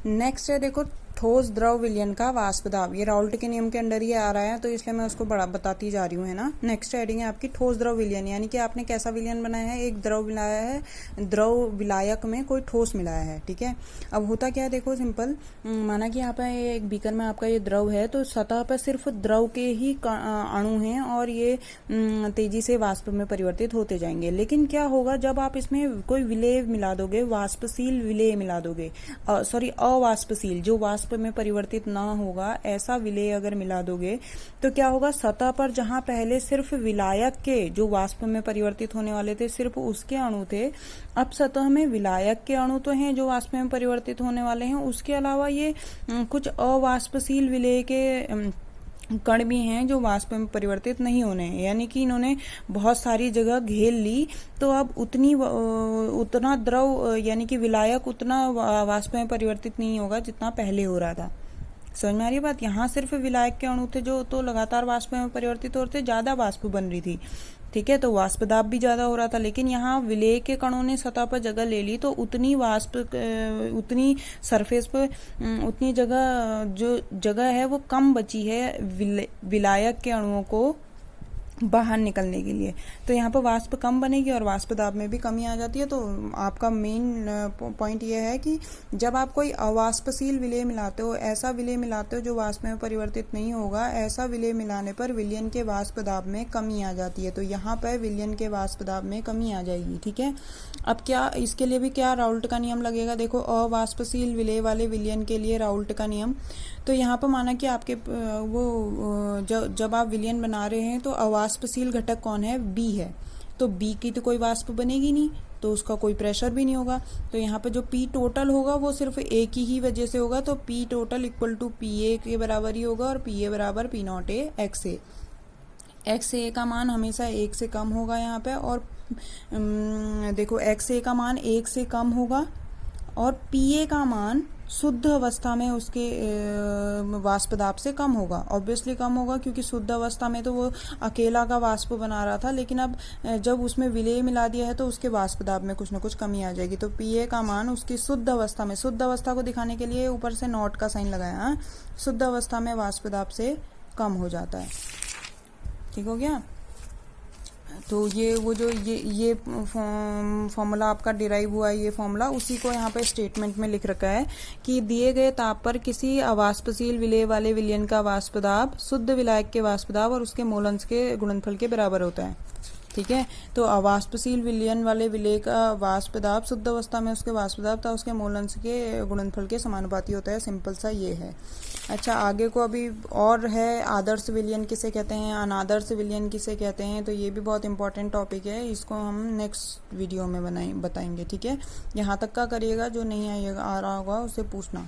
Next है देखो ठोस द्रव विलयन का वाष्प दाब। ये राउल्ट के नियम के अंडर ही आ रहा है तो इसलिए मैं उसको बड़ा बताती जा रही हूँ, है ना। नेक्स्ट हेडिंग है आपकी ठोस द्रव विलयन, यानी कि आपने कैसा विलयन बनाया है, एक द्रव मिलाया है, द्रव विलायक में कोई ठोस मिलाया है, ठीक है। अब होता क्या है देखो सिंपल, माना कि यहाँ पे एक बीकर में आपका ये द्रव है तो सतह पर सिर्फ द्रव के ही अणु हैं और ये तेजी से वाष्प में परिवर्तित होते जाएंगे। लेकिन क्या होगा जब आप इसमें कोई विलेय मिला दोगे, वाष्पशील विलेय मिला दोगे, सॉरी अवाष्पशील, जो वाष्प में परिवर्तित ना होगा ऐसा विलेय अगर मिला दोगे तो क्या होगा, सतह पर जहां पहले सिर्फ विलायक के, जो वाष्प में परिवर्तित होने वाले थे, सिर्फ उसके अणु थे, अब सतह में विलायक के अणु तो हैं जो वाष्प में परिवर्तित होने वाले हैं, उसके अलावा ये कुछ अवाष्पशील विलेय के कण भी हैं जो वाष्प में परिवर्तित नहीं होने हैं। यानी कि इन्होंने बहुत सारी जगह घेर ली तो अब उतना द्रव यानी कि विलायक उतना वाष्प में परिवर्तित नहीं होगा जितना पहले हो रहा था। समझ में आ रही बात। यहाँ सिर्फ विलायक के अणु थे जो तो लगातार वाष्प में परिवर्तित हो रहे थे, ज्यादा वाष्प बन रही थी, ठीक है, तो वाष्प दाब भी ज्यादा हो रहा था। लेकिन यहाँ विलेय के कणों ने सतह पर जगह ले ली तो उतनी सरफेस पर उतनी जगह, जो जगह है वो कम बची है विलायक के अणुओं को बाहर निकलने के लिए। तो यहाँ पर वाष्प कम बनेगी और वाष्प दाब में भी कमी आ जाती है। तो आपका मेन पॉइंट ये है कि जब आप कोई अवाष्पशील विलेय मिलाते हो, ऐसा विलेय मिलाते हो जो वाष्प में परिवर्तित नहीं होगा, ऐसा विलेय मिलाने पर विलयन के वाष्प दाब में कमी आ जाती है। तो यहाँ पर विलयन के वाष्प दाब में कमी आ जाएगी, ठीक है। अब क्या इसके लिए भी क्या राउल्ट का नियम लगेगा, देखो अवाष्पशील विलेय वाले विलयन के लिए राउल्ट का नियम। तो यहाँ पर माना कि आपके जब आप विलयन बना रहे हैं तो अवाष्पशील घटक कौन है, बी है, तो बी की तो कोई वाष्प बनेगी नहीं तो उसका कोई प्रेशर भी नहीं होगा। तो यहाँ पे जो पी टोटल होगा वो सिर्फ ए की ही वजह से होगा, तो P total equal to P A के बराबर ही होगा और पी ए बराबर P naught A x A. X A का मान हमेशा 1 से कम होगा यहाँ पे, और देखो एक्स ए का मान 1 से कम होगा और पी ए का मान शुद्ध अवस्था में उसके वाष्प दाब से कम होगा। ऑब्वियसली कम होगा क्योंकि शुद्ध अवस्था में तो वो अकेला का वाष्प बना रहा था, लेकिन अब जब उसमें विलेय मिला दिया है तो उसके वाष्प दाब में कुछ न कुछ कमी आ जाएगी। तो पीए का मान उसकी शुद्ध अवस्था में, शुद्ध अवस्था को दिखाने के लिए ऊपर से नॉट का साइन लगाया, शुद्ध अवस्था में वाष्प दाब से कम हो जाता है। ठीक हो गया। तो ये वो जो ये फॉर्मूला आपका डिराइव हुआ है, ये फॉर्मूला उसी को यहाँ पे स्टेटमेंट में लिख रखा है कि दिए गए ताप पर किसी अवाष्पशील विलेय वाले विलयन का वाष्प दाब शुद्ध विलायक के वाष्प दाब और उसके मोलंश के गुणनफल के बराबर होता है। ठीक है, तो अवाष्पशील विलयन वाले विलेय का वाष्प दाब शुद्ध अवस्था में उसके वाष्प दाब था उसके मोलंश के गुणनफल के समानुपाती होता है। सिंपल सा ये है। अच्छा, आगे को अभी और है, आदर्श विलयन किसे कहते हैं, अनादर्श विलयन किसे कहते हैं, तो ये भी बहुत इंपॉर्टेंट टॉपिक है, इसको हम नेक्स्ट वीडियो में बताएंगे। ठीक है, यहाँ तक का करिएगा, जो नहीं आ रहा होगा उसे पूछना।